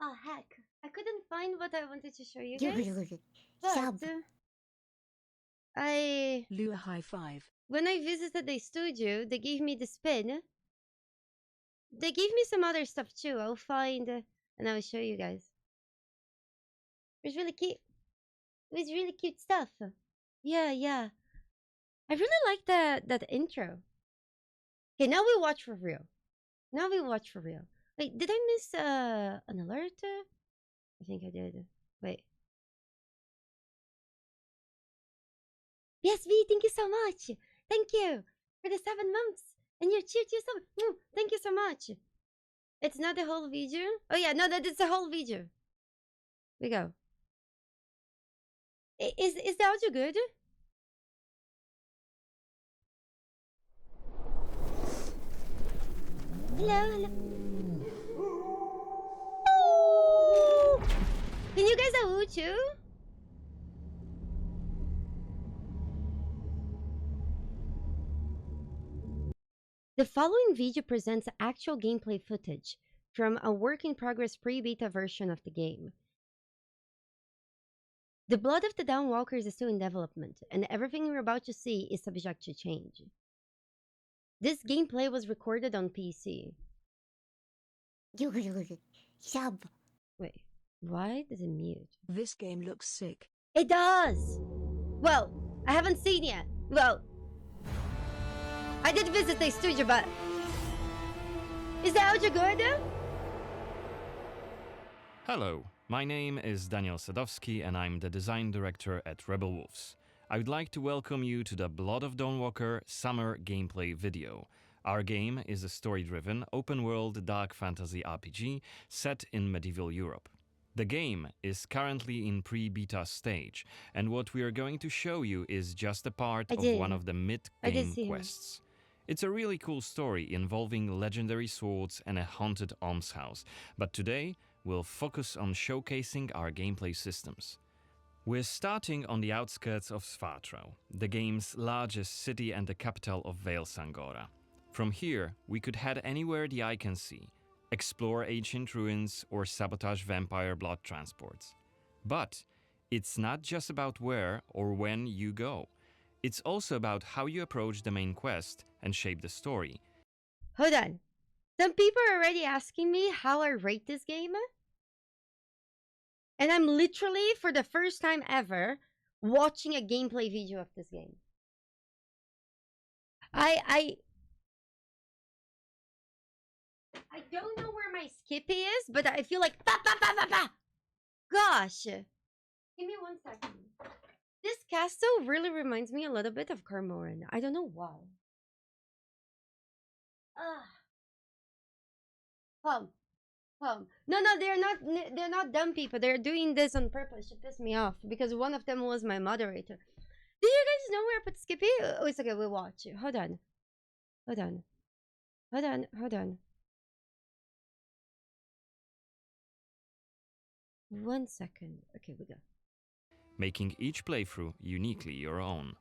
Oh heck, I couldn't find what I wanted to show you guys. Sub. But I Lua high five. when I visited the studio, they gave me the spin. They gave me some other stuff too. I'll find and I'll show you guys. It was really cute. It was really cute stuff. Yeah, yeah. I really like that intro. Okay, now we watch for real. Now we watch for real. Wait, did I miss an alert? I think I did. Wait. Yes, V, thank you so much. Thank you for the 7 months. And your cheer so much. Thank you so much. It's not the whole video. Oh yeah, no, that is the whole video. We go. Is the audio good? Hello, hello. Oh! Can you guys ooh too? The following video presents actual gameplay footage from a work-in-progress pre-beta version of the game. The Blood of the Dawnwalkers is still in development, and everything you're about to see is subject to change. This gameplay was recorded on PC. Sub. Wait, why does it mute? This game looks sick. It does! Well, I haven't seen yet. Well, I did visit the studio, but... Is the audio good? Hello, my name is Daniel Sadowski and I'm the design director at Rebel Wolves. I would like to welcome you to the Blood of Dawnwalker summer gameplay video. Our game is a story-driven, open-world dark fantasy RPG set in medieval Europe. The game is currently in pre-beta stage, and what we are going to show you is just a part of one of the mid-game quests. It's a really cool story involving legendary swords and a haunted almshouse, but today we'll focus on showcasing our gameplay systems. We're starting on the outskirts of Svartro, the game's largest city and the capital of Vale Sangora. From here, we could head anywhere the eye can see, explore ancient ruins or sabotage vampire blood transports. But it's not just about where or when you go. It's also about how you approach the main quest and shape the story. Hold on. Some people are already asking me how I rate this game. And I'm literally, for the first time ever, watching a gameplay video of this game. I don't know where my Skippy is, but I feel like... Gosh! Give me 1 second. This castle really reminds me a little bit of Carmoran. I don't know why. No, they're not dumb people. They're doing this on purpose to piss me off because one of them was my moderator. Do you guys know where I put Skippy? Oh, it's okay, we'll watch. Hold on. 1 second. Okay, we go. Making each playthrough uniquely your own.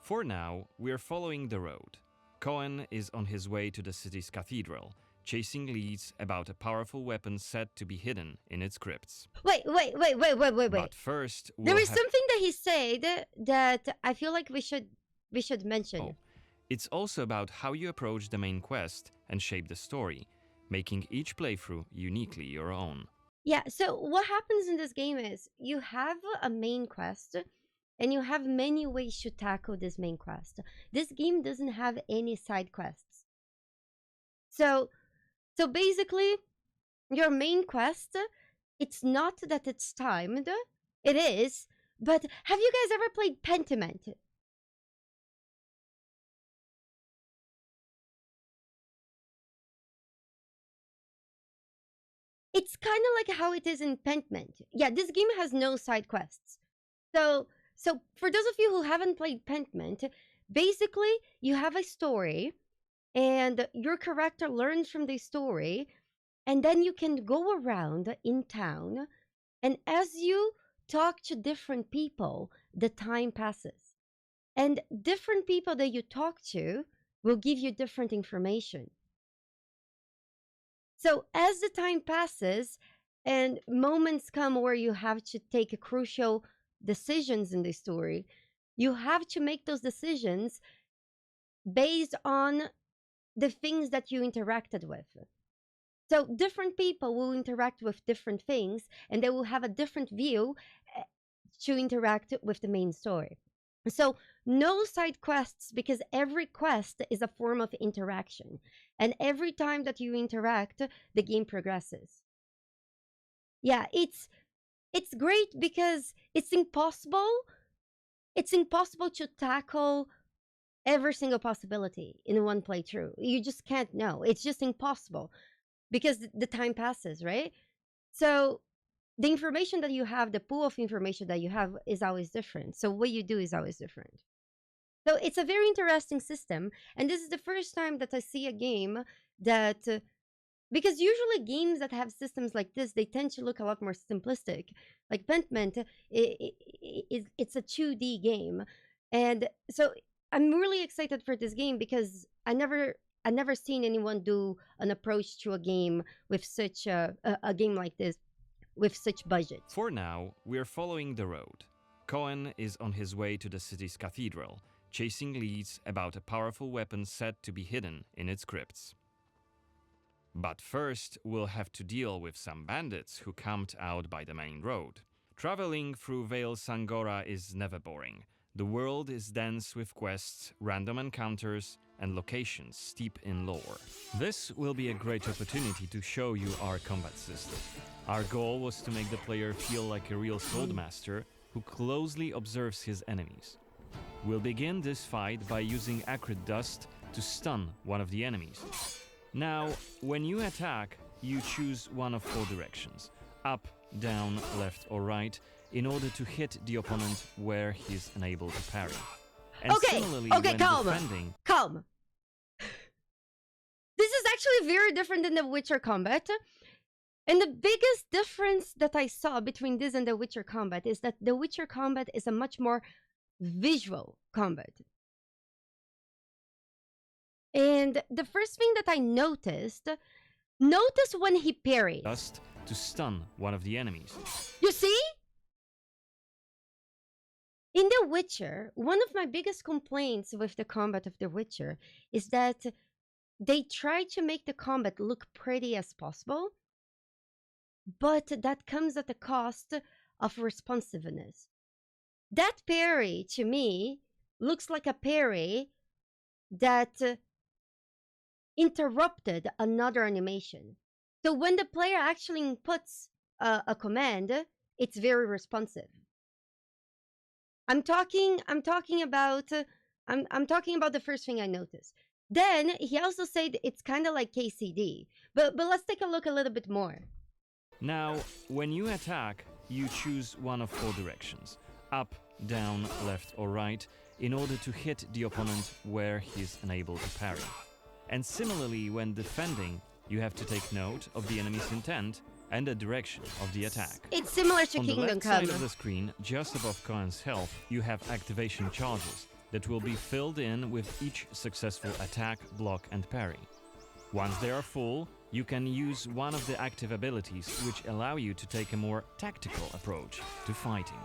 For now, we're following the road. Cohen is on his way to the city's cathedral, chasing leads about a powerful weapon said to be hidden in its crypts. Wait. But first, there is something that he said that I feel like we should mention. Oh, it's also about how you approach the main quest and shape the story, making each playthrough uniquely your own. Yeah, so what happens in this game is you have a main quest and you have many ways to tackle this main quest. This game doesn't have any side quests. So basically, your main quest, it's not that it's timed. It is, but have you guys ever played Pentiment? It's kind of like how it is in Pentiment. Yeah, this game has no side quests. So for those of you who haven't played Pentiment, basically you have a story and your character learns from the story, and then you can go around in town, and as you talk to different people, the time passes. And different people that you talk to will give you different information. So as the time passes and moments come where you have to take crucial decisions in the story. You have to make those decisions based on the things that you interacted with. So different people will interact with different things, and they will have a different view to interact with the main story. So no side quests, because every quest is a form of interaction, and every time that you interact, the game progresses. Yeah, it's great because it's impossible to tackle every single possibility in one playthrough. You just can't know. It's just impossible because the time passes, right? So the information that you have, the pool of information that you have is always different. So what you do is always different. So it's a very interesting system. And this is the first time that I see a game that, because usually games that have systems like this, they tend to look a lot more simplistic. Like Pentiment, it's a 2D game. And so I'm really excited for this game because I never seen anyone do an approach to a game with such a game like this with such budget. For now, we're following the road. Cohen is on his way to the city's cathedral, chasing leads about a powerful weapon said to be hidden in its crypts. But first, we'll have to deal with some bandits who camped out by the main road. Traveling through Vale Sangora is never boring. The world is dense with quests, random encounters, and locations steep in lore. This will be a great opportunity to show you our combat system. Our goal was to make the player feel like a real swordmaster who closely observes his enemies. We'll begin this fight by using acrid dust to stun one of the enemies. Now, when you attack, you choose one of 4 directions: up, down, left, or right, in order to hit the opponent where he's unable to parry. And similarly, when defending... Calm. This is actually very different than the Witcher combat. And the biggest difference that I saw between this and the Witcher combat is that the Witcher combat is a much more visual combat. And the first thing that I notice when he parries. Dust to stun one of the enemies. You see? In The Witcher, one of my biggest complaints with the combat of The Witcher is that they try to make the combat look pretty as possible, but that comes at the cost of responsiveness. That parry, to me, looks like a parry that interrupted another animation. So when the player actually inputs a command, it's very responsive. I'm talking about the first thing I noticed. Then he also said it's kind of like KCD, but let's take a look a little bit more. Now, when you attack, you choose one of 4 directions: up, down, left, or right, in order to hit the opponent where he's unable to parry. And similarly, when defending, you have to take note of the enemy's intent and the direction of the attack. It's similar to On Kingdom the left Come. side of the screen, just above Cohen's health, you have activation charges that will be filled in with each successful attack, block, and parry. Once they are full, you can use one of the active abilities which allow you to take a more tactical approach to fighting.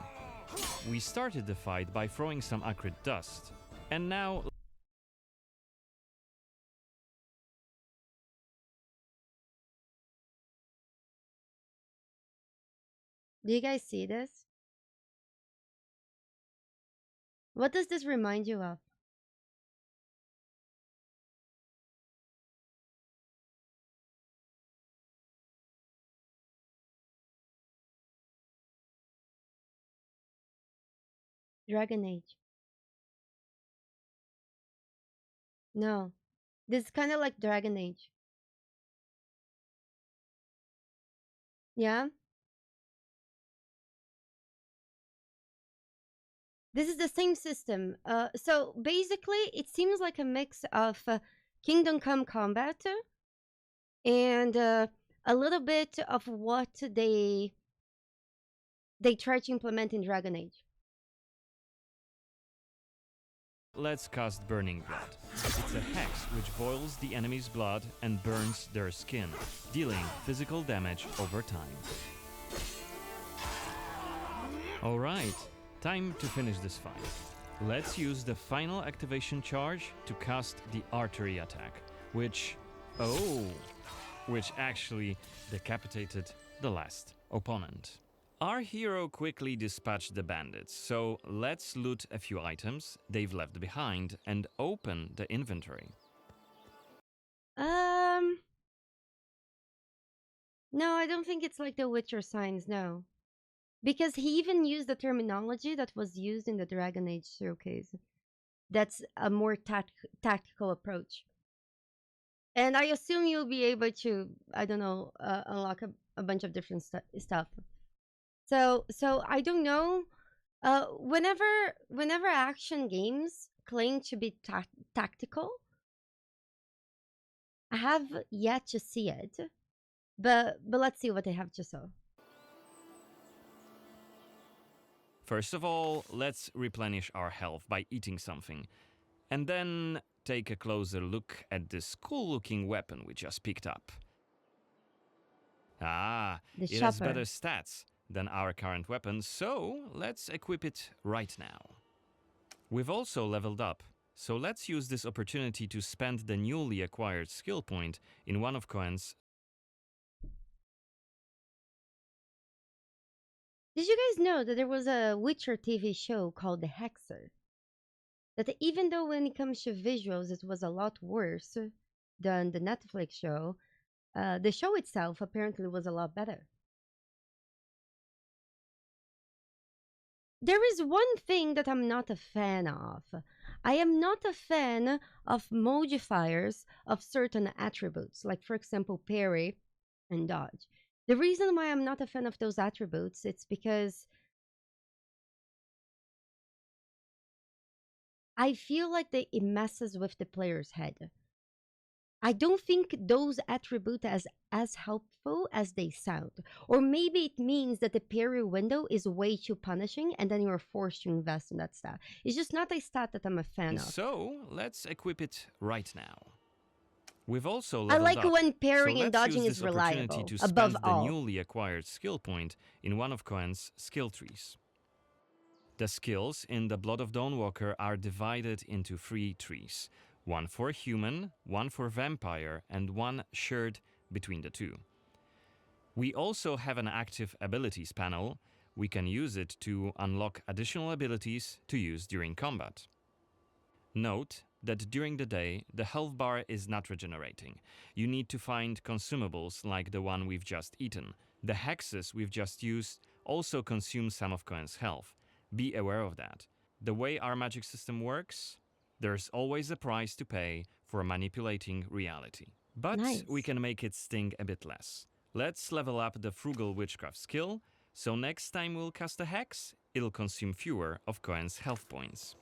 We started the fight by throwing some acrid dust, and now Do you guys see this? What does this remind you of? Dragon Age. No. This is kind of like Dragon Age. Yeah? This is the same system. So basically, it seems like a mix of Kingdom Come combat and a little bit of what they try to implement in Dragon Age. let's cast Burning Blood. It's a hex which boils the enemy's blood and burns their skin, dealing physical damage over time. Alright, time to finish this fight. Let's use the final activation charge to cast the artery attack, which actually decapitated the last opponent. Our hero quickly dispatched the bandits, so let's loot a few items they've left behind and open the inventory. No, I don't think it's like the Witcher signs, no. Because he even used the terminology that was used in the Dragon Age showcase. That's a more tactical approach. And I assume you'll be able to, I don't know, unlock a bunch of different stuff. So I don't know. Whenever action games claim to be tactical, I have yet to see it. But let's see what they have to show. First of all, let's replenish our health by eating something. And then take a closer look at this cool-looking weapon we just picked up. Ah, The it has chopper. better stats than our current weapon, so let's equip it right now. We've also leveled up, so let's use this opportunity to spend the newly acquired skill point in one of Cohen's. Did you guys know that there was a Witcher TV show called The Hexer? That even though when it comes to visuals it was a lot worse than the Netflix show, the show itself apparently was a lot better. There is one thing that I'm not a fan of. I am not a fan of modifiers of certain attributes, like for example parry and dodge. The reason why I'm not a fan of those attributes, it's because I feel like it messes with the player's head. I don't think those attributes as helpful as they sound. Or maybe it means that the parry window is way too punishing and then you're forced to invest in that stat. It's just not a stat that I'm a fan of. So, let's equip it right now. We've also I leveled like up, when parrying so and let's dodging use is this opportunity reliable, to above spend the all. newly acquired skill point in one of Cohen's skill trees. The skills in the Blood of Dawnwalker are divided into 3 trees. One for human, one for vampire, and one shared between the two. We also have an active abilities panel. We can use it to unlock additional abilities to use during combat. Note that during the day, the health bar is not regenerating. You need to find consumables like the one we've just eaten. The hexes we've just used also consume some of Cohen's health. Be aware of that. The way our magic system works, there's always a price to pay for manipulating reality. But Nice. we can make it sting a bit less. Let's level up the Frugal Witchcraft skill, so next time we'll cast a hex, it'll consume fewer of Cohen's health points.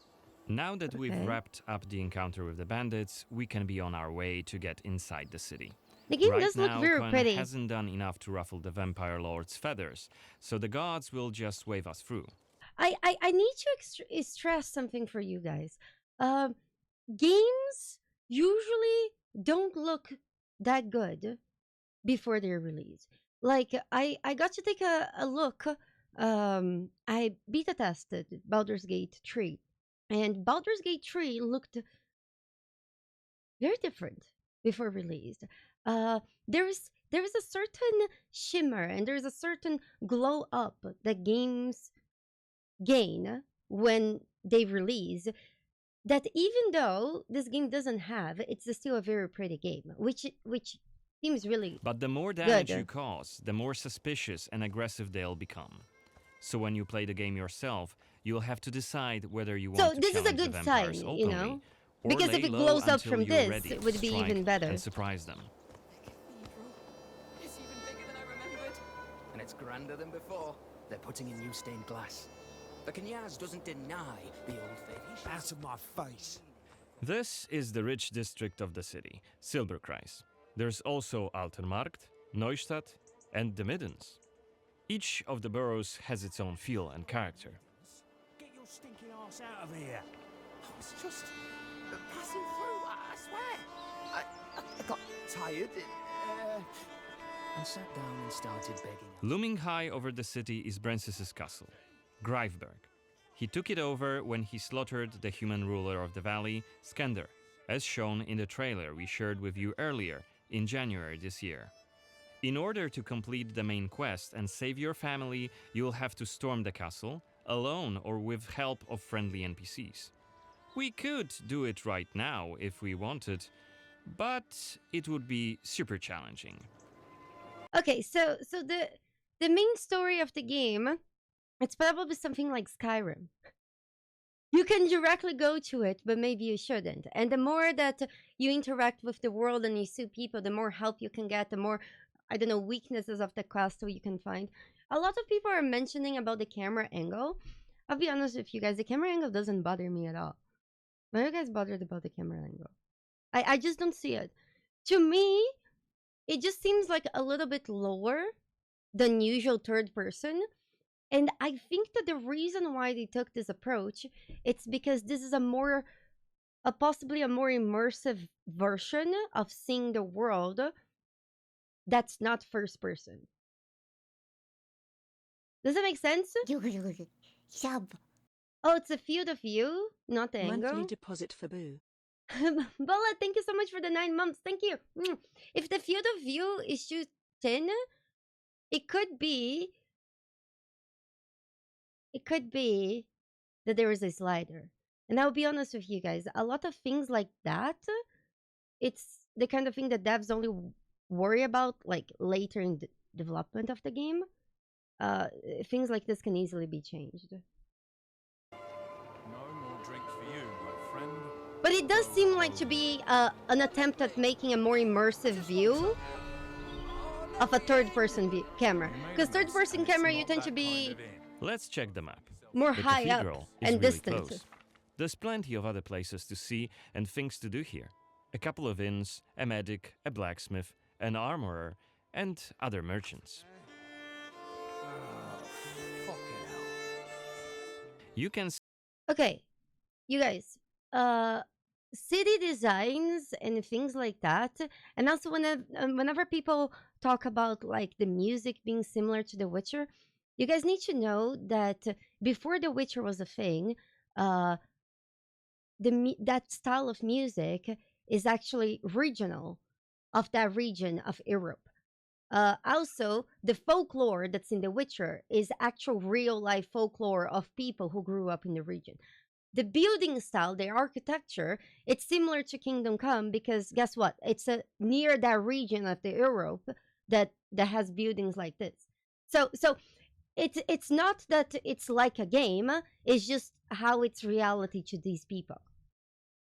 Now that we've Okay. wrapped up the encounter with the bandits, we can be on our way to get inside the city. The game Right does look now, very Cohen pretty. hasn't done enough to ruffle the Vampire Lord's feathers, so the gods will just wave us through. I need to stress something for you guys. Games usually don't look that good before they're released. Like I got to take a look. I beta tested Baldur's Gate 3, and Baldur's Gate 3 looked very different before release. There is a certain shimmer and there's a certain glow up that games gain when they release, that even though this game doesn't have, it's still a very pretty game, which seems really But the more damage good. you cause, the more suspicious and aggressive they'll become. So when you play the game yourself, you'll have to decide whether you want So to this is a challenge the good vampires sign, openly, you know? or Because lay if it low glows up until from you're this, ready it would to be strike even better. and surprise them. It's even bigger than I remembered. And it's grander than before. They're putting in new stained glass. The Knyaz doesn't deny the old faith. Out of my face. This is the rich district of the city, Silberkreis. There's also Altenmarkt, Neustadt, and the Middens. Each of the boroughs has its own feel and character. Get your stinking ass out of here. I was just passing through, I swear. I got tired and sat down and started begging. Looming high over the city is Brancis's castle. Greifberg. He took it over when he slaughtered the human ruler of the valley, Skender, as shown in the trailer we shared with you earlier in January this year. In order to complete the main quest and save your family, you'll have to storm the castle, alone or with help of friendly NPCs. We could do it right now if we wanted, but it would be super challenging. Okay, so the main story of the game, it's probably something like Skyrim. You can directly go to it, but maybe you shouldn't. And the more that you interact with the world and you see people, the more help you can get, the more, I don't know, weaknesses of the quest you can find. A lot of people are mentioning about the camera angle. I'll be honest with you guys, the camera angle doesn't bother me at all. Why are you guys bothered about the camera angle? I just don't see it. To me, it just seems like a little bit lower than usual third person. And I think that the reason why they took this approach, it's because this is possibly a more immersive version of seeing the world that's not first person. Does that make sense? Sub. Oh, it's a field of view, not the Monthly angle. deposit for Boo. Bella, thank you so much for the 9 months. Thank you. If the field of view is too thin, it could be that there is a slider. And I'll be honest with you guys, a lot of things like that, it's the kind of thing that devs only worry about like later in the development of the game. Things like this can easily be changed. No more drink for you, my friend. But it does seem like to be an attempt at making a more immersive view of a third-person camera. Because third-person camera, you tend to be Let's check the map. more The high up cathedral is and really distant. close. There's plenty of other places to see and things to do here. A couple of inns, a medic, a blacksmith, an armorer, and other merchants. Fucking hell. You can Okay, you guys, city designs and things like that, and also whenever people talk about like the music being similar to The Witcher, you guys need to know that before The Witcher was a thing, that style of music is actually regional of that region of Europe. Also, the folklore that's in The Witcher is actual real life folklore of people who grew up in the region. The building style, the architecture, it's similar to Kingdom Come because guess what? It's near that region of the Europe that has buildings like this. So it's not that it's like a game, it's just how it's reality to these people.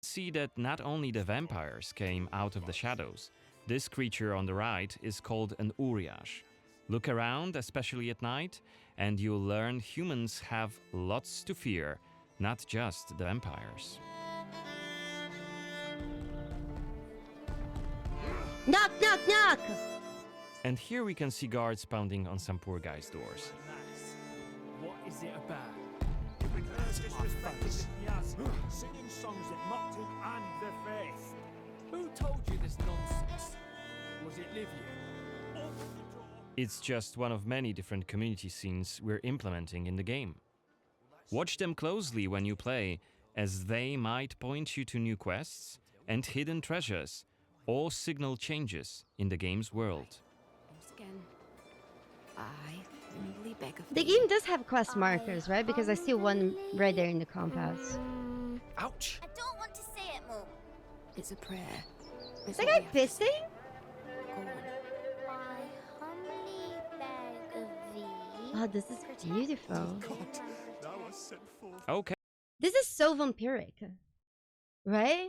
see that not only the vampires came out of the shadows. This creature on the right is called an Uriash. Look around, especially at night, and you'll learn humans have lots to fear, not just the vampires. Knock, knock, knock! And here we can see guards pounding on some poor guy's doors. What is it about? My face. Yes, singing songs that mocked him and the faith. Who told you this nonsense? Was it Livia? Open the door. It's just one of many different community scenes we're implementing in the game. Watch them closely when you play, as they might point you to new quests and hidden treasures, or signal changes in the game's world. Once again, I humbly beg of The thee. game does have quest markers, right? Because I see one right there in the compass. Ouch! I don't want to say it, Mum. It's a prayer. Is that guy pissing? Go on. I humbly beg of thee. Oh, this is beautiful. Thou hast sent forth. Okay. This is so vampiric, right?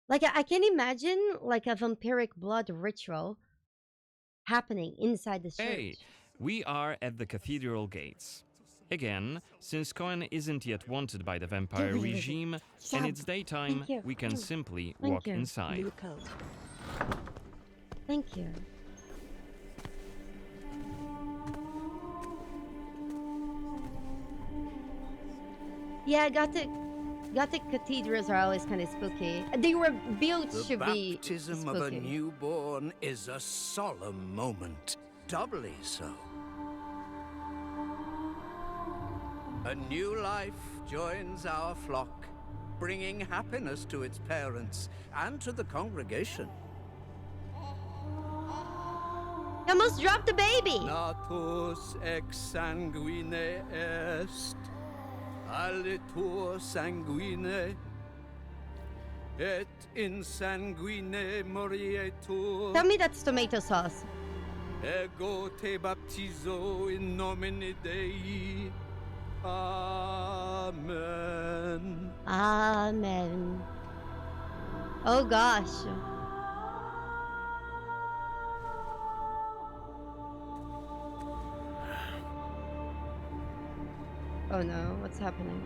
Like I can imagine like a vampiric blood ritual happening inside the church. Hey, we are at the Cathedral gates. Again, since Cohen isn't yet wanted by the vampire regime and it's daytime, Thank you. we can simply Thank walk you. inside. Blue coat. Thank you. Yeah, Gothic cathedrals are always kind of spooky. They were built The to be baptism of a spooky. newborn is a solemn moment, doubly so. A new life joins our flock, bringing happiness to its parents and to the congregation. You almost dropped the baby! Natus ex sanguine est, alitur sanguine, et in sanguine morietur. Tell me that's tomato sauce. Ego te baptizo in nomine Dei. Amen. Amen. Oh gosh. Oh no, what's happening?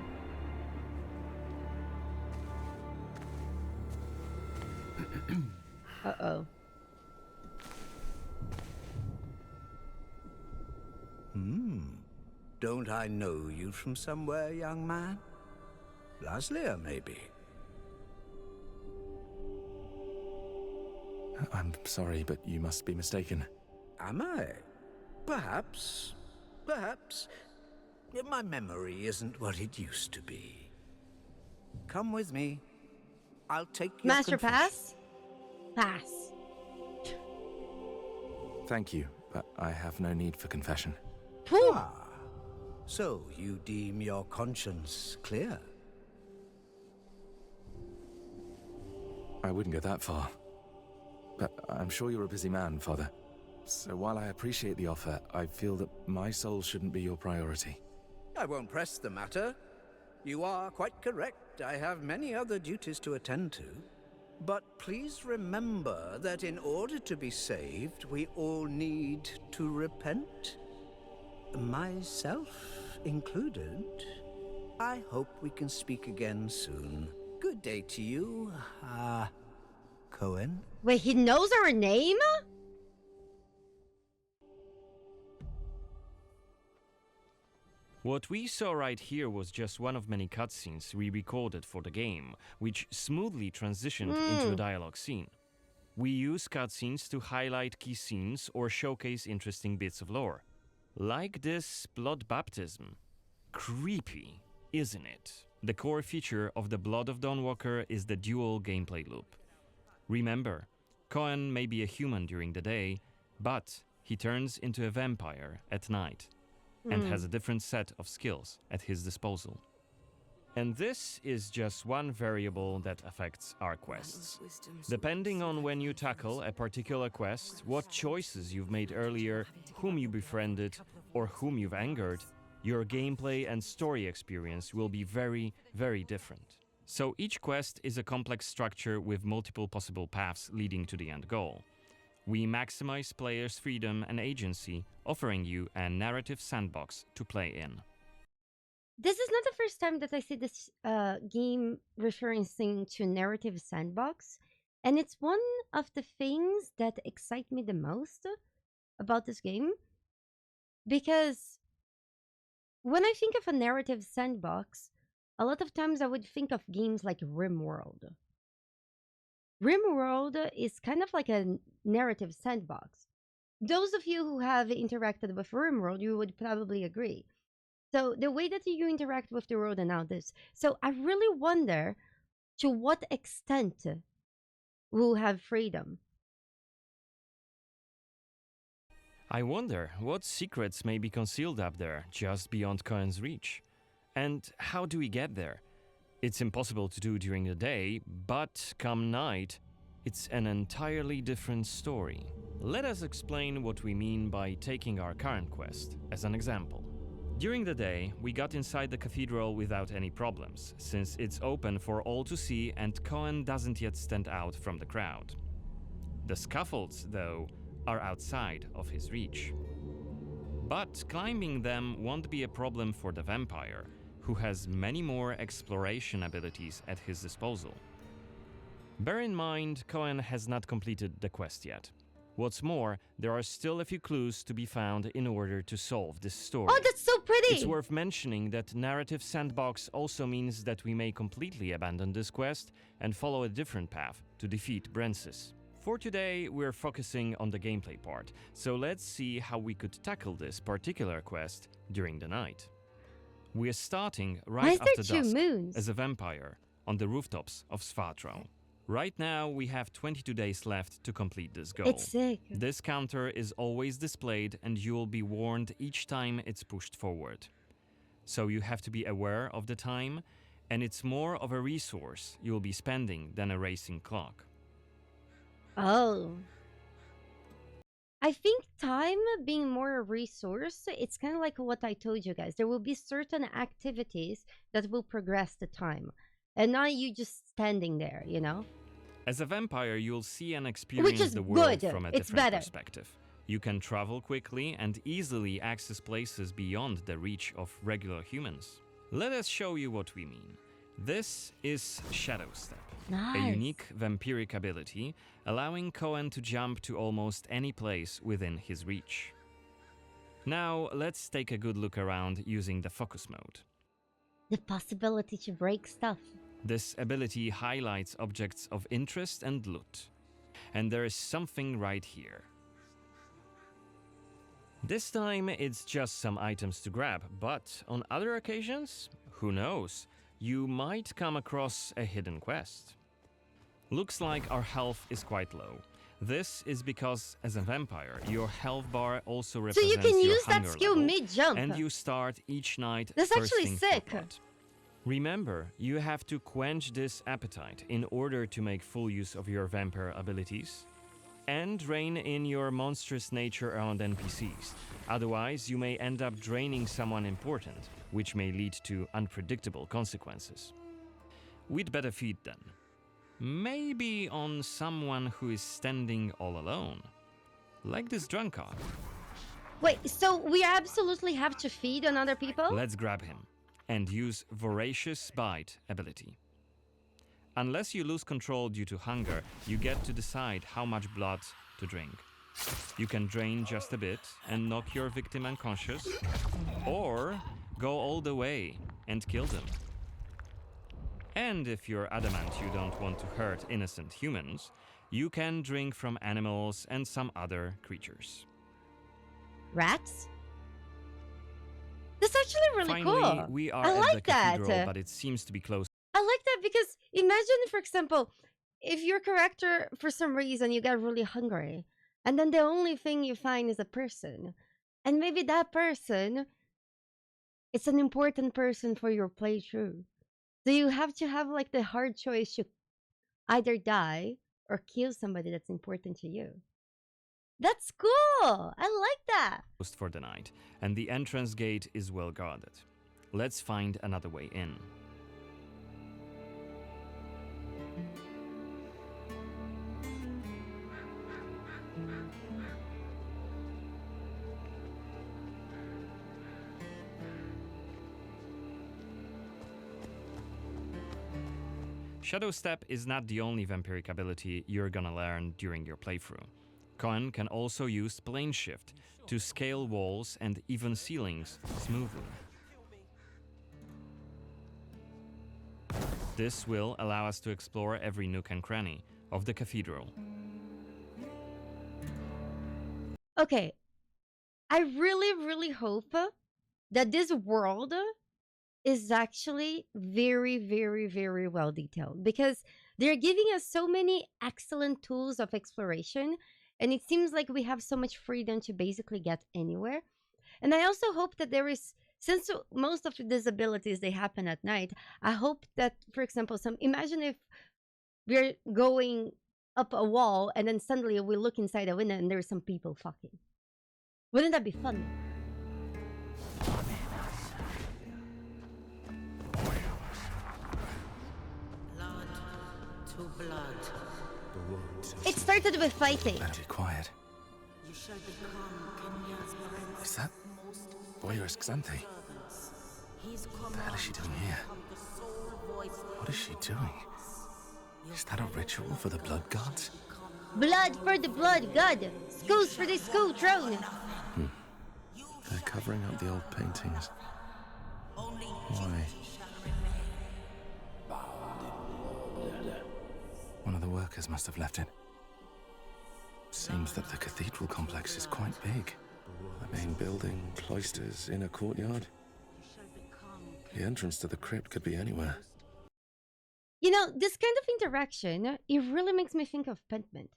Uh-oh. Don't I know you from somewhere, young man? Laslia, maybe? I'm sorry, but you must be mistaken. Am I? Perhaps. Perhaps. My memory isn't what it used to be. Come with me. I'll take your Master confession. Pass? Pass. Thank you, but I have no need for confession. Whew. Ah, so you deem your conscience clear? I wouldn't go that far. But I'm sure you're a busy man, Father. So while I appreciate the offer, I feel that my soul shouldn't be your priority. I won't press the matter. You are quite correct. I have many other duties to attend to. But please remember that in order to be saved, we all need to repent. Myself included. I hope we can speak again soon. Good day to you, Cohen. Wait, he knows our name? What we saw right here was just one of many cutscenes we recorded for the game, which smoothly transitioned into a dialogue scene. We use cutscenes to highlight key scenes or showcase interesting bits of lore. Like this blood baptism. Creepy, isn't it? The core feature of the Blood of Dawnwalker is the dual gameplay loop. Remember, Cohen may be a human during the day, but he turns into a vampire at night and has a different set of skills at his disposal. And this is just one variable that affects our quests. Depending on when you tackle a particular quest, what choices you've made earlier, whom you befriended, or whom you've angered, your gameplay and story experience will be very, very different. So each quest is a complex structure with multiple possible paths leading to the end goal. We maximize players' freedom and agency, offering you a narrative sandbox to play in. This is not the first time that I see this game referencing to narrative sandbox, and it's one of the things that excite me the most about this game, because when I think of a narrative sandbox, a lot of times I would think of games like RimWorld. RimWorld is kind of like a narrative sandbox. Those of you who have interacted with RimWorld, you would probably agree. So the way that you interact with the world and all this. So I really wonder to what extent we'll have freedom. I wonder what secrets may be concealed up there, just beyond Cohen's reach. And how do we get there? It's impossible to do during the day, but come night, it's an entirely different story. Let us explain what we mean by taking our current quest as an example. During the day, we got inside the cathedral without any problems, since it's open for all to see and Cohen doesn't yet stand out from the crowd. The scaffolds, though, are outside of his reach. But climbing them won't be a problem for the vampire, who has many more exploration abilities at his disposal. Bear in mind, Cohen has not completed the quest yet. What's more, there are still a few clues to be found in order to solve this story. Oh, that's so pretty! It's worth mentioning that narrative sandbox also means that we may completely abandon this quest and follow a different path to defeat Brensis. For today, we're focusing on the gameplay part, so let's see how we could tackle this particular quest during the night. We're starting Why right is there after 2 dusk moons? as a vampire on the rooftops of Svartrau. Right now, we have 22 days left to complete this goal. It's sick. This counter is always displayed and you will be warned each time it's pushed forward. So you have to be aware of the time, and it's more of a resource you'll be spending than a racing clock. Oh. I think time being more a resource, it's kind of like what I told you guys. There will be certain activities that will progress the time. And not you just standing there, you know? As a vampire, you'll see and experience is the world good. from a It's different better. perspective. You can travel quickly and easily access places beyond the reach of regular humans. Let us show you what we mean. This is Shadow Step, Nice. a unique vampiric ability allowing Cohen to jump to almost any place within his reach. Now, let's take a good look around using the focus mode. The possibility to break stuff. This ability highlights objects of interest and loot. And there is something right here. This time it's just some items to grab, but on other occasions, who knows, you might come across a hidden quest. Looks like our health is quite low. This is because, as a vampire, your health bar also So represents you can your use that hunger skill level, mid-jump. and you start each night That's actually thirsting for sick. blood. Remember, you have to quench this appetite in order to make full use of your vampire abilities and rein in your monstrous nature around NPCs. Otherwise, you may end up draining someone important, which may lead to unpredictable consequences. We'd better feed then. Maybe on someone who is standing all alone. Like this drunkard. Wait, so we absolutely have to feed on other people? Let's grab him and use Voracious Bite ability. Unless you lose control due to hunger, you get to decide how much blood to drink. You can drain just a bit and knock your victim unconscious, or go all the way and kill them. And if you're adamant you don't want to hurt innocent humans, you can drink from animals and some other creatures. Rats? That's actually really Finally, cool. we are I at like the cathedral, that. but it seems to be closed. I like that because imagine, for example, if your character, for some reason, you get really hungry, and then the only thing you find is a person. And maybe that person, it's an important person for your playthrough. So you have to have like the hard choice to either die or kill somebody that's important to you. That's cool. I like that. For the night, and the entrance gate is well guarded. Let's find another way in. Shadow Step is not the only vampiric ability you're gonna learn during your playthrough. Cohen can also use Plane Shift to scale walls and even ceilings smoothly. This will allow us to explore every nook and cranny of the cathedral. Okay, I really, really hope that this world is actually very, very, very well detailed, because they're giving us so many excellent tools of exploration, and it seems like we have so much freedom to basically get anywhere. And I also hope that there is, since most of these abilities, they happen at night, I hope that, for example, imagine if we're going up a wall and then suddenly we look inside a window and there's some people fucking. Wouldn't that be fun? To blood. It started with fighting. Better be quiet. You shall become Kenya's Is that Voyeur's Xanthe? He's What the hell is she doing here? What is she doing? Is that a ritual for the blood gods? Blood for the blood god. Schools for the school throne. They're covering up the old paintings. Why? One of the workers must have left it. Seems that the cathedral complex is quite big. The main building, cloisters, inner courtyard. The entrance to the crypt could be anywhere. You know, this kind of interaction, it really makes me think of Pentiment.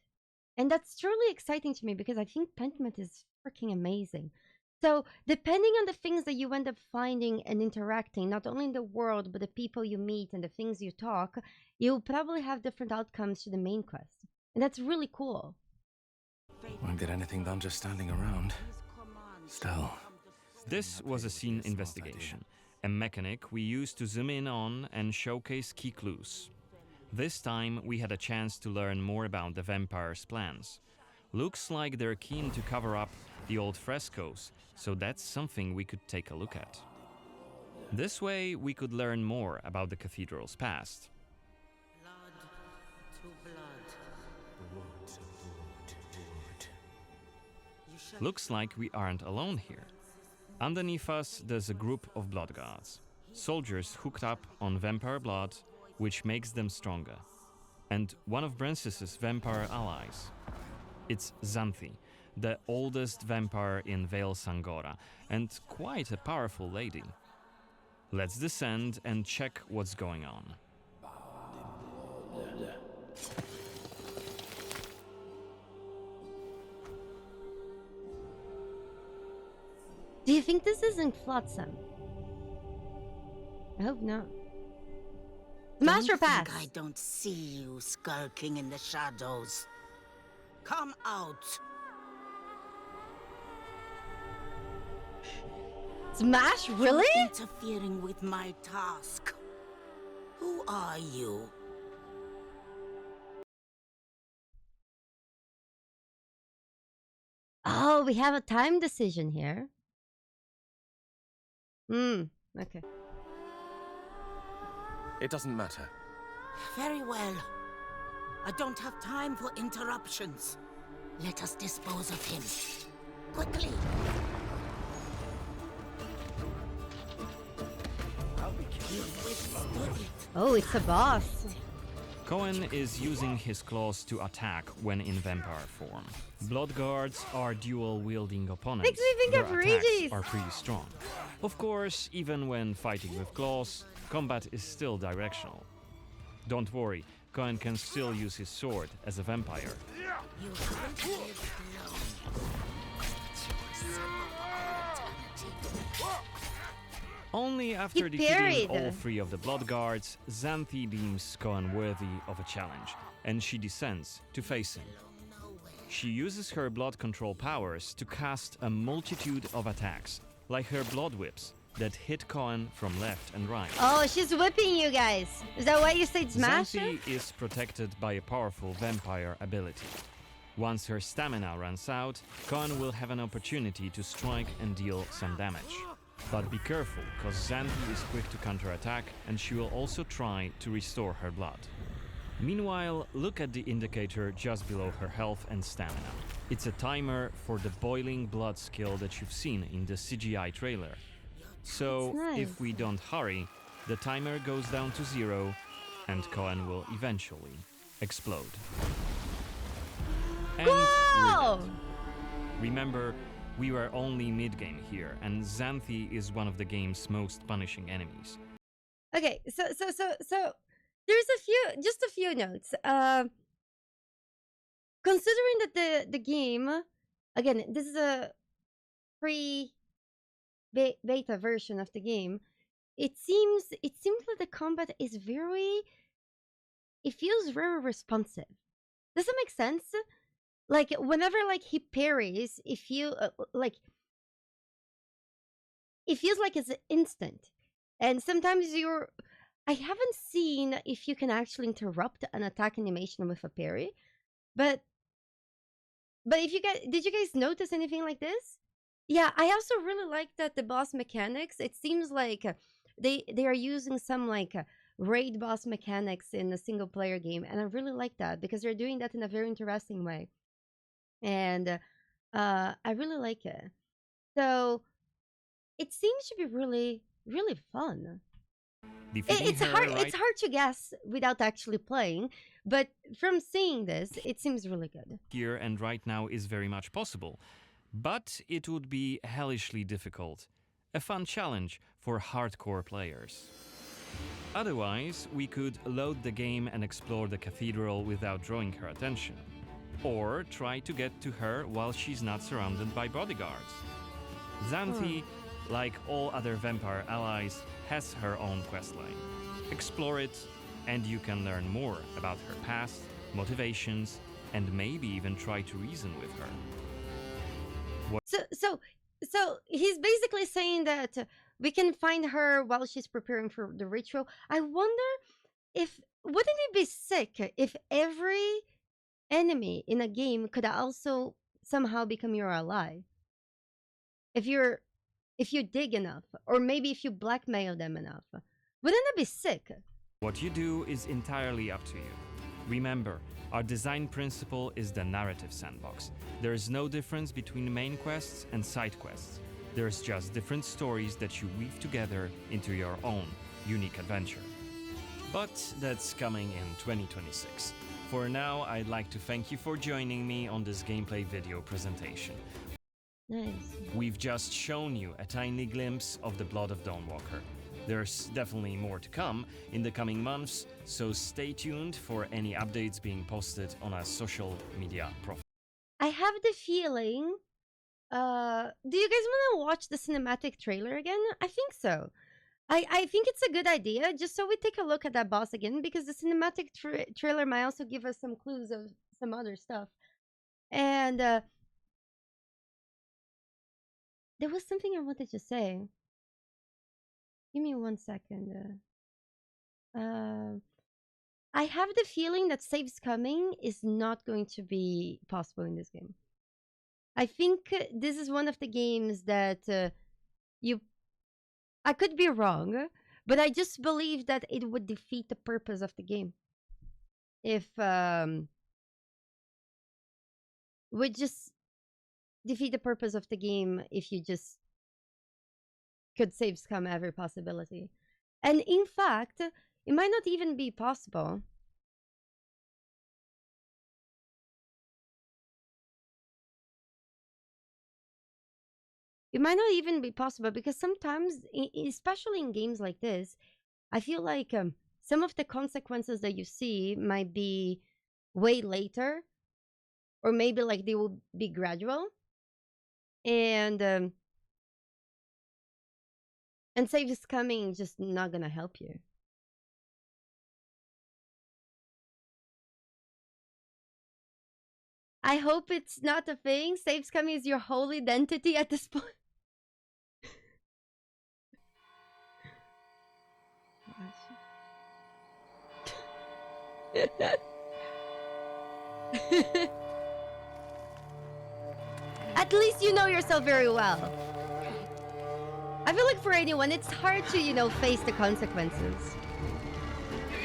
And that's truly exciting to me because I think Pentiment is freaking amazing. So, depending on the things that you end up finding and interacting, not only in the world, but the people you meet and the things you talk, you'll probably have different outcomes to the main quest. And that's really cool. Won't get anything done just standing around. Still. This was a scene investigation, a mechanic we used to zoom in on and showcase key clues. This time we had a chance to learn more about the vampire's plans. Looks like they're keen to cover up the old frescoes, so that's something we could take a look at. This way we could learn more about the cathedral's past. Looks like we aren't alone here. Underneath us there's a group of blood guards, soldiers hooked up on vampire blood, which makes them stronger. And one of Brances's vampire allies. It's Xanthi, the oldest vampire in Vale Sangora, and quite a powerful lady. Let's descend and check what's going on. Do you think this isn't Flotsam? I hope not. Master Pass! I don't see you skulking in the shadows. Come out! Smash, really? You're interfering with my task. Who are you? Oh, we have a time decision here. Okay. It doesn't matter. Very well. I don't have time for interruptions. Let us dispose of him. Quickly! You've withstood it. Oh, it's a boss. Cohen is using his claws to attack when in vampire form. Blood guards are dual-wielding opponents. Makes me think Their of attacks Regis. are pretty strong. Of course, even when fighting with claws, combat is still directional. Don't worry, Cohen can still use his sword as a vampire. You haven't lived long. Only after He defeating parried. all three of the blood guards, Xanthi deems Cohen worthy of a challenge, and she descends to face him. She uses her blood control powers to cast a multitude of attacks, like her blood whips, that hit Cohen from left and right. Oh, she's whipping you guys. Is that why you said smash? Xanthi is protected by a powerful vampire ability. Once her stamina runs out, Cohen will have an opportunity to strike and deal some damage. But be careful, cause Xanthi is quick to counterattack, and she will also try to restore her blood. Meanwhile, look at the indicator just below her health and stamina. It's a timer for the boiling blood skill that you've seen in the CGI trailer. So, That's nice. if we don't hurry, the timer goes down to 0, and Cohen will eventually explode. And we're Whoa! dead. Remember, we were only mid-game here, and Xanthi is one of the game's most punishing enemies. Okay, so there's just a few notes. Considering that the game, again, this is a pre-beta version of the game, it seems that the combat is it feels very responsive. Does that make sense? Like whenever he parries, it feels like it's instant, and sometimes I haven't seen if you can actually interrupt an attack animation with a parry, but if you guys did you guys notice anything like this? Yeah, I also really like that the boss mechanics. It seems like they are using some raid boss mechanics in a single player game, and I really like that because they're doing that in a very interesting way. And I really like it. So it seems to be really, really fun. Defeating It's her hard. right It's hard to guess without actually playing, but from seeing this, it seems really good. here and right now is very much possible, but it would be hellishly difficult, a fun challenge for hardcore players. Otherwise, we could load the game and explore the cathedral without drawing her attention. Or try to get to her while she's not surrounded by bodyguards. Xanthi, like all other vampire allies, has her own questline. Explore it, and you can learn more about her past, motivations, and maybe even try to reason with her. So he's basically saying that we can find her while she's preparing for the ritual. I wonder if wouldn't it be sick if every enemy in a game could also somehow become your ally? If you dig enough, or maybe if you blackmail them enough, wouldn't that be sick? What you do is entirely up to you. Remember, our design principle is the narrative sandbox. There is no difference between main quests and side quests. There's just different stories that you weave together into your own unique adventure. But that's coming in 2026. For now, I'd like to thank you for joining me on this gameplay video presentation. Nice. We've just shown you a tiny glimpse of the Blood of Dawnwalker. There's definitely more to come in the coming months, so stay tuned for any updates being posted on our social media profile. I have the feeling. Do you guys want to watch the cinematic trailer again? I think so. I think it's a good idea, just so we take a look at that boss again, because the cinematic trailer might also give us some clues of some other stuff. And there was something I wanted to say. Give me 1 second. I have the feeling that saves coming is not going to be possible in this game. I think this is one of the games that I could be wrong, but I just believe that it would defeat the purpose of the game. If would just defeat the purpose of the game if you just could save scum every possibility. And in fact, it might not even be possible. It might not even be possible because sometimes, especially in games like this, I feel like some of the consequences that you see might be way later, or maybe like they will be gradual, and save is coming just not gonna help you. I hope it's not a thing. Saves coming is your whole identity at this point. At least you know yourself very well. I feel like for anyone, it's hard to, you know, face the consequences.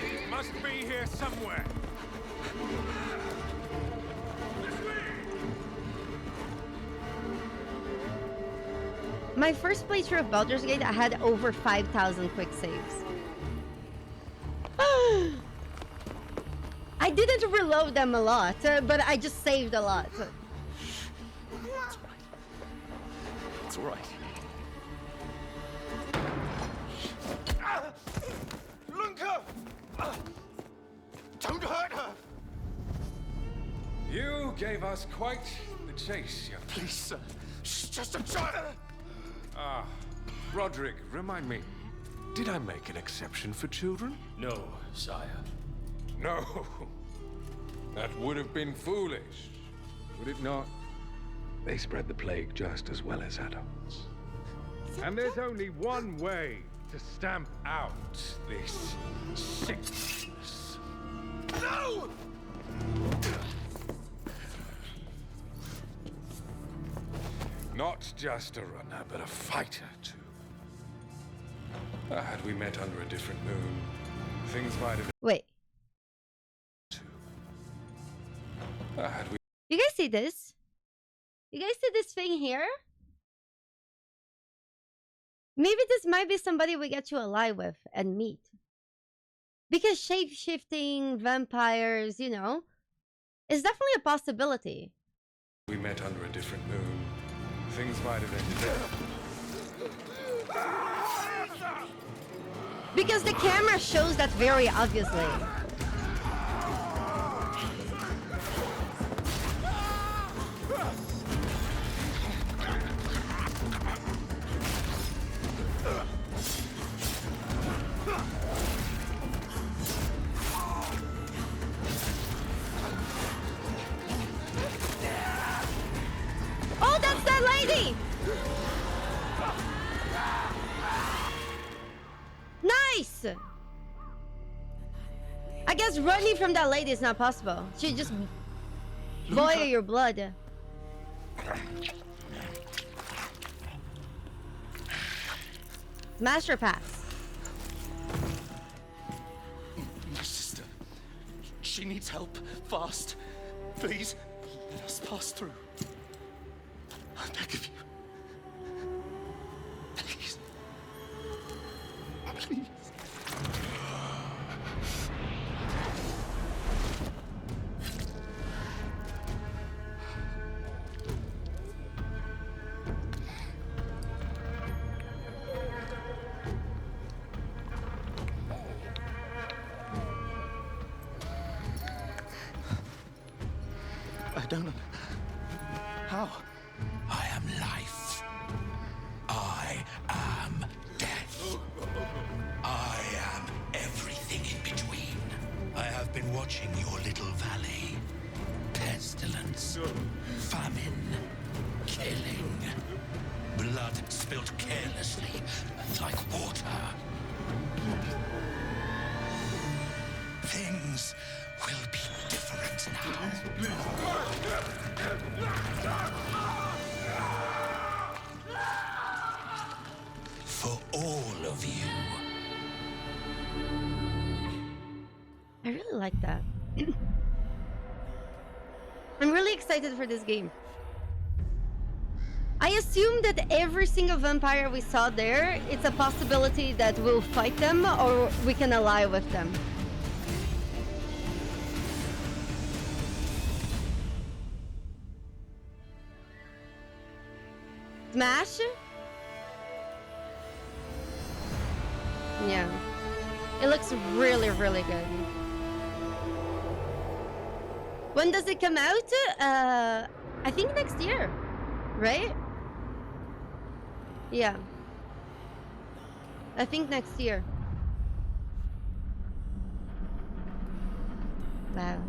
It must be here somewhere. My first playthrough of Baldur's Gate, I had over 5,000 quick saves. I didn't reload them a lot, but I just saved a lot. It's all right. Lunka! Don't hurt her! You gave us quite the chase, young. Please, sir. She's just a child! Ah, Roderick, remind me, did I make an exception for children? No, sire. No. That would have been foolish, would it not? They spread the plague just as well as adults. And there's only one way to stamp out this sickness. No! Not just a runner, but a fighter, too. Had we met under a different moon, things might have... Wait. Had we... You guys see this? You guys see this thing here? Maybe this might be somebody we get to ally with and meet. Because shape-shifting vampires, you know, is definitely a possibility. We met under a different moon. Things might have ended Because the camera shows that very obviously. Oh, that's that lady! Nice! I guess running from that lady is not possible. She just boil your blood. Master pass. My sister. She needs help. Fast. Please, let us pass through. I beg of you. Please. Please. I don't know. How? I am life. I am death. I am everything in between. I have been watching your little valley. Pestilence, famine, killing, blood spilt carelessly like water. Things will be different now. For all of you. I really like that. I'm really excited for this game. I assume that every single vampire we saw there, it's a possibility that we'll fight them or we can ally with them. Smash? Yeah. It looks really, really good. When does it come out? I think next year, right? Yeah. I think next year. Wow.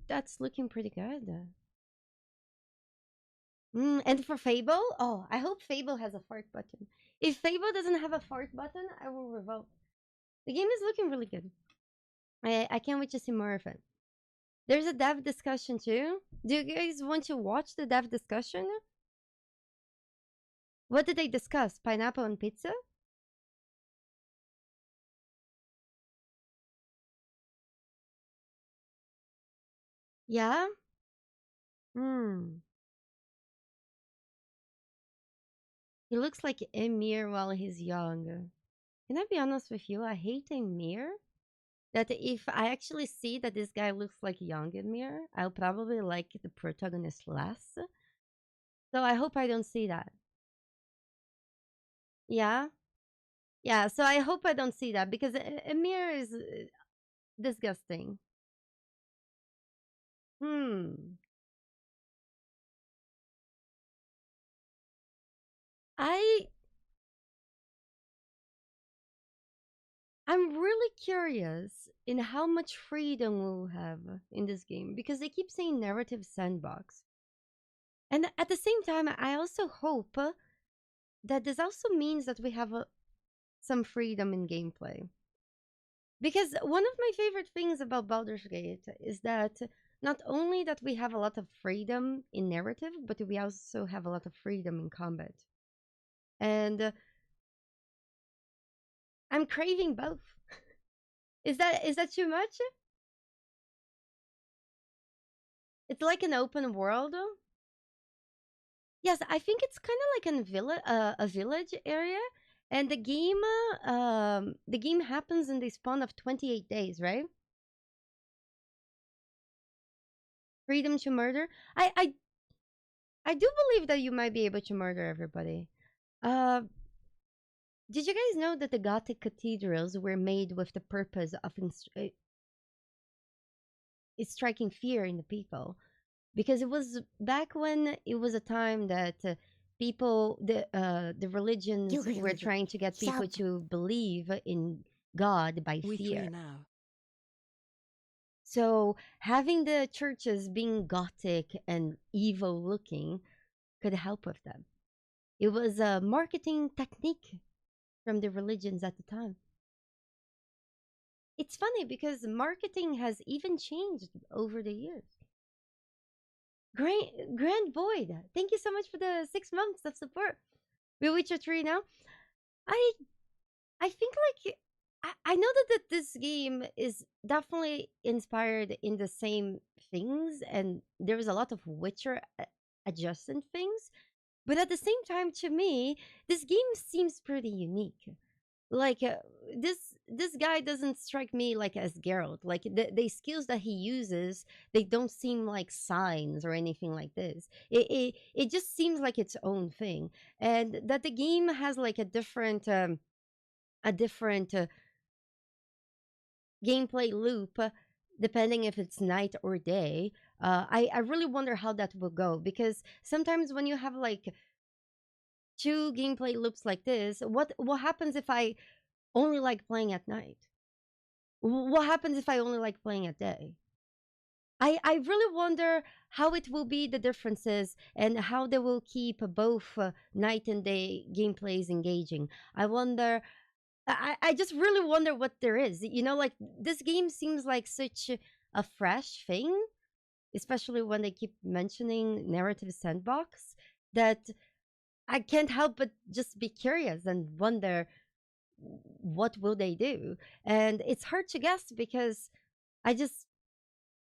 That's looking pretty good. And for Fable? Oh, I hope Fable has a fart button. If Fable doesn't have a fart button, I will revolt. The game is looking really good. I can't wait to see more of it. There's a dev discussion too. Do you guys want to watch the dev discussion? What did they discuss? Pineapple and pizza? Yeah? He looks like Emir while he's young. Can I be honest with you? I hate Emir. That if I actually see that this guy looks like young Emir, I'll probably like the protagonist less. So I hope I don't see that. Yeah? Yeah, so I hope I don't see that because Emir is disgusting. I'm really curious in how much freedom we'll have in this game because they keep saying narrative sandbox. And at the same time, I also hope that this also means that we have some freedom in gameplay. Because one of my favorite things about Baldur's Gate is that not only that we have a lot of freedom in narrative, but we also have a lot of freedom in combat. And I'm craving both. Is that too much? It's like an open world. Yes, I think it's kind of like a village area, and the game happens in the span of 28 days, right? Freedom to murder. I do believe that you might be able to murder everybody. Uh, did you guys know that the Gothic cathedrals were made with the purpose of striking fear in the people? Because it was back when it was a time that people, the religions were trying to get people to believe in God by We fear. three now. So having the churches being gothic and evil looking could help with them. It was a marketing technique from the religions at the time. It's funny because marketing has even changed over the years. Grand Void, thank you so much for the 6 months of support. Will Witcher 3 now? I think like I know that this game is definitely inspired in the same things, and there is a lot of Witcher adjacent things, but at the same time, to me, this game seems pretty unique. Like this guy doesn't strike me like as Geralt. Like the skills that he uses, they don't seem like signs or anything like this. It just seems like its own thing, and that the game has like a different gameplay loop depending if it's night or day. I really wonder how that will go, because sometimes when you have like two gameplay loops like this, what happens if I only like playing at night? What happens if I only like playing at day? I really wonder how it will be, the differences, and how they will keep both night and day gameplays engaging. I wonder. I just really wonder what there is. You know, like this game seems like such a fresh thing, especially when they keep mentioning narrative sandbox, that I can't help but just be curious and wonder what will they do. And it's hard to guess because I just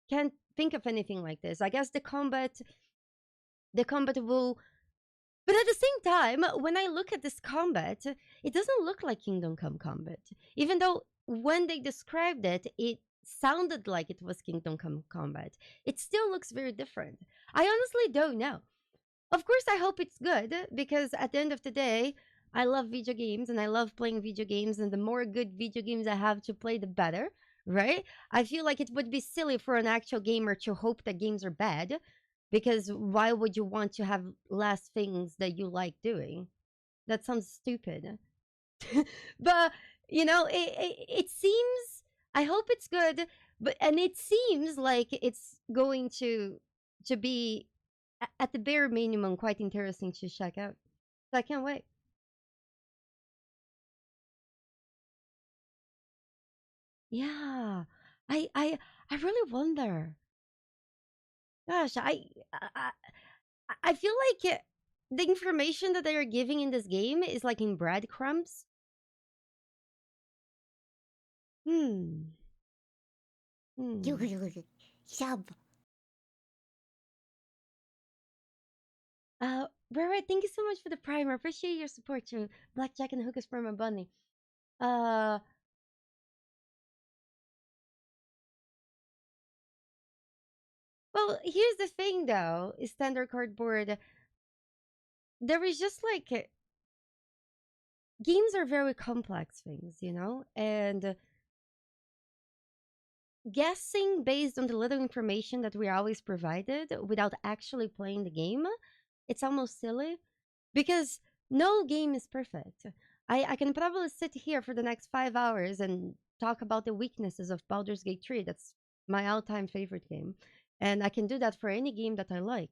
can't think of anything like this. I guess the combat will, but at the same time, when I look at this combat, it doesn't look like Kingdom Come combat. Even though when they described it, it sounded like it was Kingdom Come combat. It still looks very different. I honestly don't know. Of course, I hope it's good, because at the end of the day, I love video games and I love playing video games, and the more good video games I have to play, the better, right? I feel like it would be silly for an actual gamer to hope that games are bad, because why would you want to have less things that you like doing? That sounds stupid. But you know, it seems, I hope it's good, but and it seems like it's going to be at the bare minimum quite interesting to check out. So I can't wait. Yeah. I really wonder. Gosh, I I feel like the information that they are giving in this game is like in breadcrumbs. Hmm. Hmm. Right, thank you so much for the primer. Appreciate your support to Blackjack and Hookah Sperm and Bunny. Uh, well, here's the thing though, is standard cardboard. There is just like games are very complex things, you know, and guessing based on the little information that we're always provided without actually playing the game, it's almost silly, because no game is perfect. I can probably sit here for the next 5 hours and talk about the weaknesses of Baldur's Gate 3. That's my all-time favorite game. And I can do that for any game that I like.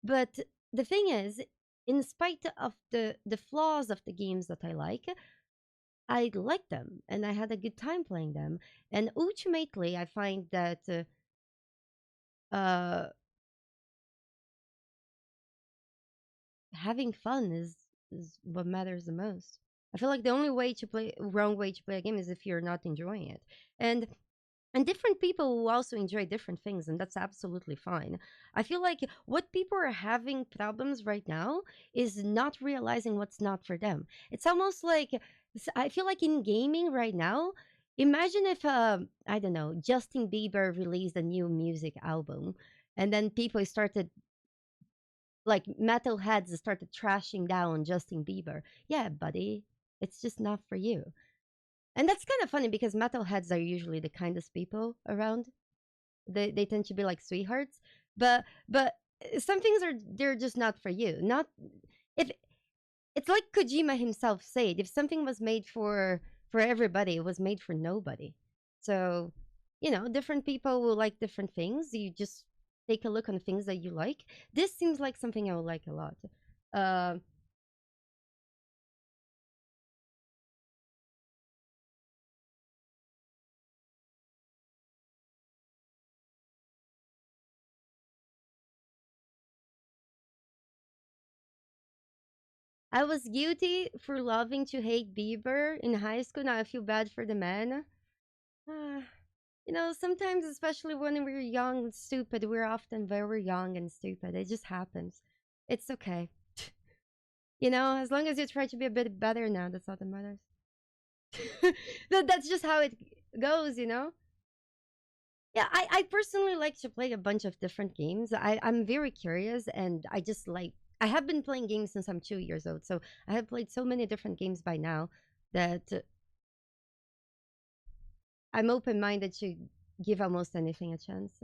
But the thing is, in spite of the flaws of the games that I like them and I had a good time playing them. And ultimately, I find that uh, having fun is what matters the most. I feel like the only way to play wrong way to play a game is if you're not enjoying it. And different people will also enjoy different things, and that's absolutely fine. I feel like what people are having problems right now is not realizing what's not for them. It's almost like I feel like in gaming right now, imagine if I don't know, Justin Bieber released a new music album, and then people started like metalheads started trashing down Justin Bieber. Yeah, buddy, it's just not for you. And that's kind of funny because metalheads are usually the kindest people around. They tend to be like sweethearts, but some things are they're just not for you. Not if it's like Kojima himself said, if something was made for everybody, it was made for nobody. So, you know, different people will like different things. You just take a look on things that you like. This seems like something I would like a lot. I was guilty for loving to hate Bieber in high school. Now I feel bad for the man. You know, sometimes, especially when we're young and stupid, we're often very young and stupid. It just happens. It's okay. You know, as long as you try to be a bit better now, that's all that matters. That's just how it goes, you know? Yeah, I personally like to play a bunch of different games. I'm very curious, and I just like I have been playing games since I'm 2 years old, so I have played so many different games by now that I'm open-minded to give almost anything a chance.